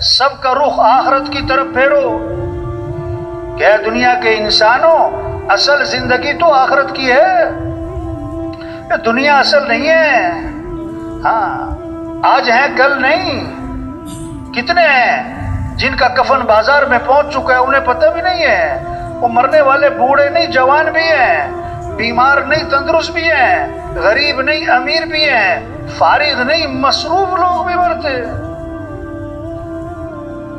سب کا رخ آخرت کی طرف پھیرو کہ اے دنیا کے انسانوں، اصل زندگی تو آخرت کی ہے، یہ دنیا اصل نہیں ہے۔ ہاں، آج ہیں کل نہیں۔ کتنے ہیں جن کا کفن بازار میں پہنچ چکا ہے، انہیں پتہ بھی نہیں ہے۔ وہ مرنے والے بوڑھے نہیں جوان بھی ہیں، بیمار نہیں تندرست بھی ہیں، غریب نہیں امیر بھی ہیں، فارغ نہیں مصروف لوگ بھی مرتے۔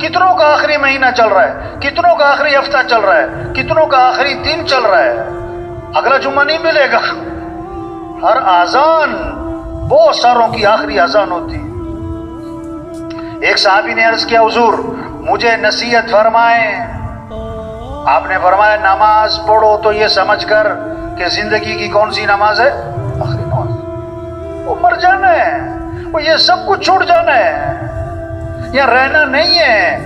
کتنوں کا آخری مہینہ چل رہا ہے، کتنوں کا آخری ہفتہ چل رہا ہے، کتنوں کا آخری دن چل رہا ہے۔ اگلا جمعہ نہیں ملے گا۔ ہر اذان بہت ساروں کی آخری اذان ہوتی۔ ایک صحابی نے عرض کیا، حضور مجھے نصیحت فرمائیں۔ آپ نے فرمایا نماز پڑھو تو یہ سمجھ کر کہ زندگی کی کون سی نماز ہے؟ آخری نماز۔ وہ مر جانا ہے، وہ یہ سب کچھ چھوڑ جانا ہے، یہاں رہنا نہیں ہے۔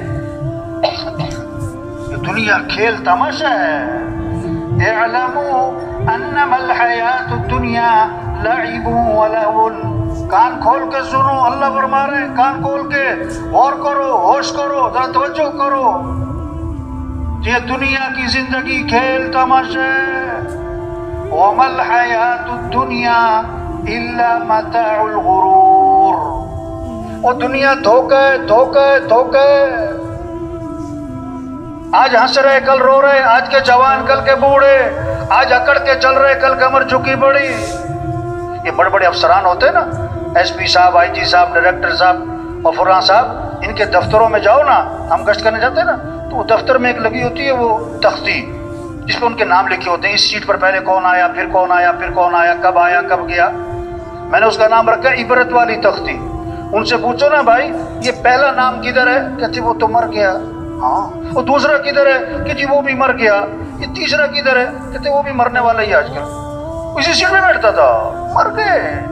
یہ دنیا کھیل تماشا ہے۔ اعلموا انما الحیات الدنیا لعب ولہو۔ کان کھول کے سنو، اللہ فرما رہے ہیں کان کھول کے غور کرو، ہوش کرو، ذرا توجہ کرو۔ یہ دنیا کی زندگی کھیل تماشا ہے۔ وما الحیات الدنیا الا متاع الغرور۔ وہ دنیا دھوکہ ہے، دھوکہ ہے، دھوکہ ہے۔ آج ہنس رہے کل رو رہے، آج کے جوان کل کے بوڑھے، آج اکڑ کے چل رہے کل کمر جھکی پڑی۔ یہ بڑے بڑے افسران ہوتے ہیں نا، ایس پی صاحب، آئی جی صاحب، ڈائریکٹر صاحب اور فلاں صاحب، ان کے دفتروں میں جاؤ نا، ہم گشت کرنے جاتے ہیں نا، تو وہ دفتر میں ایک لگی ہوتی ہے وہ تختی جس پہ ان کے نام لکھے ہوتے ہیں، اس سیٹ پر پہلے کون آیا، پھر کون آیا، پھر کون آیا، کب گیا۔ میں نے اس کا نام رکھا عبرت والی تختی۔ ان سے پوچھو نا بھائی یہ پہلا نام کدھر ہے؟ کہتے وہ تو مر گیا۔ ہاں، وہ دوسرا کدھر ہے؟ کہ جی وہ بھی مر گیا۔ یہ تیسرا کدھر ہے؟ کہتے وہ بھی مرنے والا ہی آج کل، اسی سیٹ میں بیٹھتا تھا، مر گئے۔